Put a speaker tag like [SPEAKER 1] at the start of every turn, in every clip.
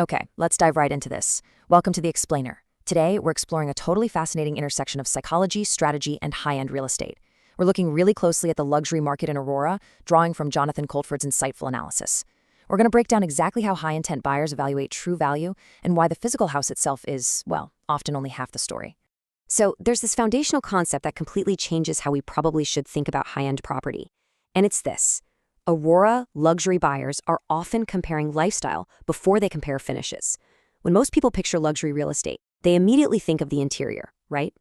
[SPEAKER 1] Okay, let's dive right into this. Welcome to The Explainer. Today, we're exploring a totally fascinating intersection of psychology, strategy, and high-end real estate. We're looking really closely at the luxury market in Aurora, drawing from Jonathan Coltford's insightful analysis. We're going to break down exactly how high-intent buyers evaluate true value and why the physical house itself is, well, often only half the story.
[SPEAKER 2] So there's this foundational concept that completely changes how we probably should think about high-end property. And it's this. Aurora luxury buyers are often comparing lifestyle before they compare finishes. When most people picture luxury real estate, they immediately think of the interior, right?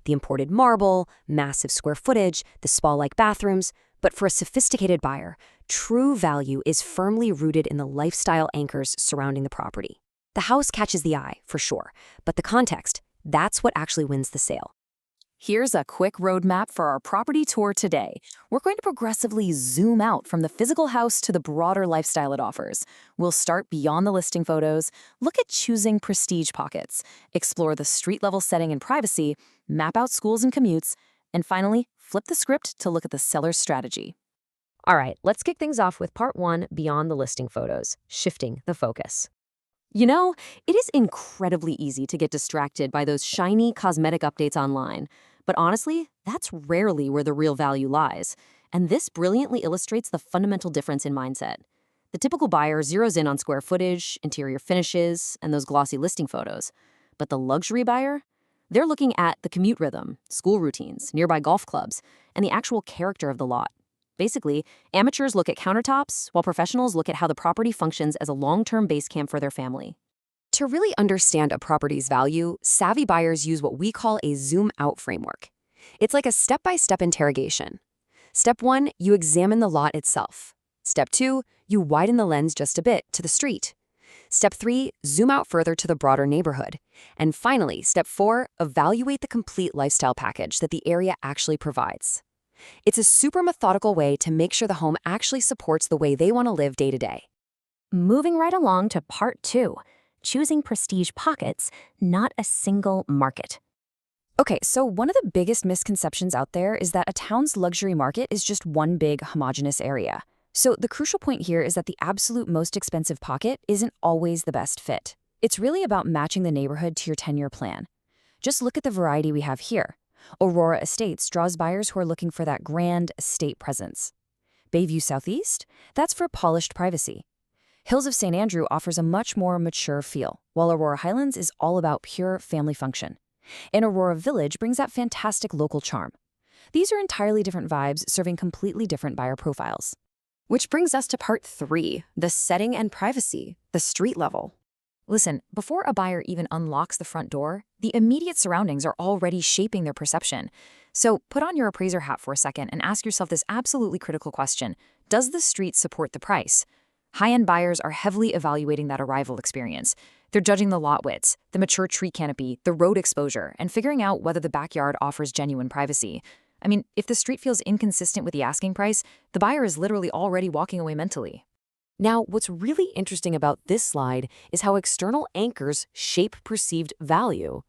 [SPEAKER 2] The imported marble, massive square footage, the spa-like bathrooms. But for a sophisticated buyer, true value is firmly rooted in the lifestyle anchors surrounding the property. The house catches the eye, for sure, but the context, that's what actually wins the sale.
[SPEAKER 1] Here's a quick roadmap for our property tour today. We're going to progressively zoom out from the physical house to the broader lifestyle it offers. We'll start beyond the listing photos, look at choosing prestige pockets, explore the street-level setting and privacy, map out schools and commutes, and finally, flip the script to look at the seller's strategy.
[SPEAKER 2] All right, let's kick things off with part one, beyond the listing photos, shifting the focus. You know, it is incredibly easy to get distracted by those shiny cosmetic updates online. But honestly, that's rarely where the real value lies. And this brilliantly illustrates the fundamental difference in mindset. The typical buyer zeroes in on square footage, interior finishes, and those glossy listing photos. But the luxury buyer? They're looking at the commute rhythm, school routines, nearby golf clubs, and the actual character of the lot. Basically, amateurs look at countertops, while professionals look at how the property functions as a long-term base camp for their family. To really understand a property's value, savvy buyers use what we call a zoom-out framework. It's like a step-by-step interrogation. Step 1, you examine the lot itself. Step 2, you widen the lens just a bit to the street. Step 3, zoom out further to the broader neighborhood. And finally, Step 4, evaluate the complete lifestyle package that the area actually provides. It's a super methodical way to make sure the home actually supports the way they want to live day to day.
[SPEAKER 3] Moving right along to part 2. Choosing prestige pockets, not a single market.
[SPEAKER 1] Okay, so one of the biggest misconceptions out there is that a town's luxury market is just one big homogeneous area. So the crucial point here is that the absolute most expensive pocket isn't always the best fit. It's really about matching the neighborhood to your 10-year plan. Just look at the variety we have here. Aurora Estates draws buyers who are looking for that grand estate presence. Bayview Southeast? That's for polished privacy. Hills of St. Andrew offers a much more mature feel, while Aurora Highlands is all about pure family function. And Aurora Village brings that fantastic local charm. These are entirely different vibes serving completely different buyer profiles. Which brings us to part 3, the setting and privacy, the street level. Listen, before a buyer even unlocks the front door, the immediate surroundings are already shaping their perception. So put on your appraiser hat for a second and ask yourself this absolutely critical question. Does the street support the price? High-end buyers are heavily evaluating that arrival experience. They're judging the lot widths, the mature tree canopy, the road exposure, and figuring out whether the backyard offers genuine privacy. I mean, if the street feels inconsistent with the asking price, the buyer is literally already walking away mentally.
[SPEAKER 2] Now, what's really interesting about this slide is how external anchors shape perceived value.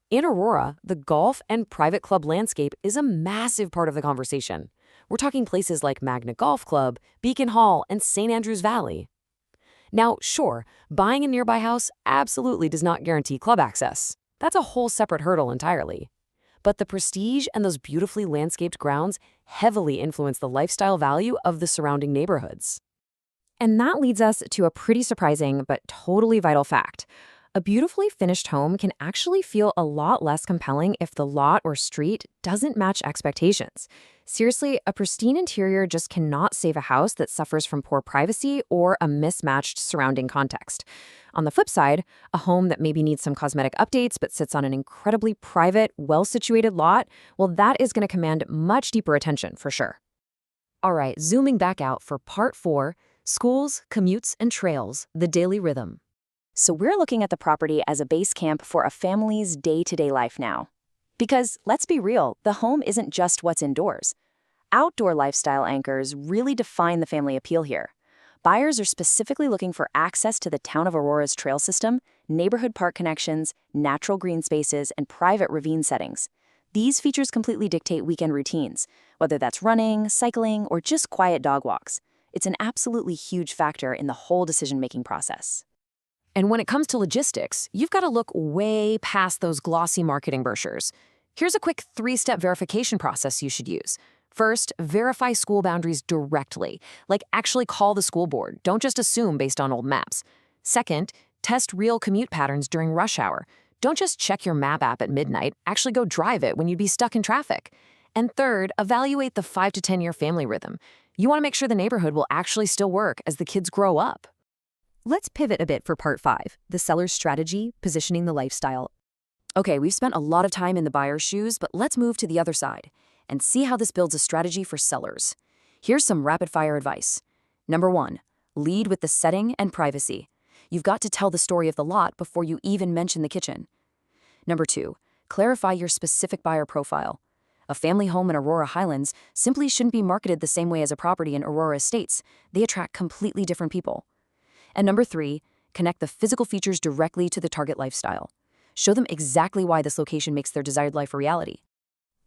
[SPEAKER 2] In Aurora, the golf and private club landscape is a massive part of the conversation. We're talking places like Magna Golf Club, Beacon Hall, and St. Andrews Valley. Now, sure, buying a nearby house absolutely does not guarantee club access. That's a whole separate hurdle entirely. But the prestige and those beautifully landscaped grounds heavily influence the lifestyle value of the surrounding neighborhoods.
[SPEAKER 1] And that leads us to a pretty surprising but totally vital fact. A beautifully finished home can actually feel a lot less compelling if the lot or street doesn't match expectations. Seriously, a pristine interior just cannot save a house that suffers from poor privacy or a mismatched surrounding context. On the flip side, a home that maybe needs some cosmetic updates but sits on an incredibly private, well-situated lot, well, that is going to command much deeper attention for sure.
[SPEAKER 2] All right, zooming back out for part 4, schools, commutes, and trails, the daily rhythm.
[SPEAKER 3] So we're looking at the property as a base camp for a family's day-to-day life now. Because, let's be real, the home isn't just what's indoors. Outdoor lifestyle anchors really define the family appeal here. Buyers are specifically looking for access to the town of Aurora's trail system, neighborhood park connections, natural green spaces, and private ravine settings. These features completely dictate weekend routines, whether that's running, cycling, or just quiet dog walks. It's an absolutely huge factor in the whole decision-making process.
[SPEAKER 2] And when it comes to logistics, you've got to look way past those glossy marketing brochures. Here's a quick 3-step verification process you should use. First, verify school boundaries directly, like actually call the school board. Don't just assume based on old maps. Second, test real commute patterns during rush hour. Don't just check your map app at midnight, actually go drive it when you'd be stuck in traffic. And third, evaluate the 5 to 10-year family rhythm. You want to make sure the neighborhood will actually still work as the kids grow up.
[SPEAKER 1] Let's pivot a bit for part 5, the seller's strategy, positioning the lifestyle. Okay, we've spent a lot of time in the buyer's shoes, but let's move to the other side and see how this builds a strategy for sellers. Here's some rapid-fire advice. Number 1, lead with the setting and privacy. You've got to tell the story of the lot before you even mention the kitchen. Number 2, clarify your specific buyer profile. A family home in Aurora Highlands simply shouldn't be marketed the same way as a property in Aurora Estates. They attract completely different people. And number 3, connect the physical features directly to the target lifestyle. Show them exactly why this location makes their desired life a reality.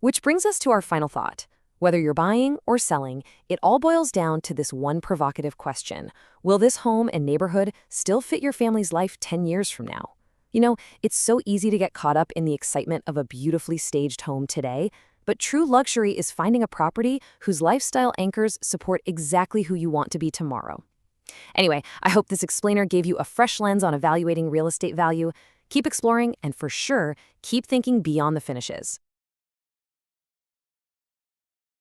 [SPEAKER 2] Which brings us to our final thought. Whether you're buying or selling, it all boils down to this one provocative question. Will this home and neighborhood still fit your family's life 10 years from now? You know, it's so easy to get caught up in the excitement of a beautifully staged home today, but true luxury is finding a property whose lifestyle anchors support exactly who you want to be tomorrow. Anyway, I hope this explainer gave you a fresh lens on evaluating real estate value. Keep exploring and for sure, keep thinking beyond the finishes.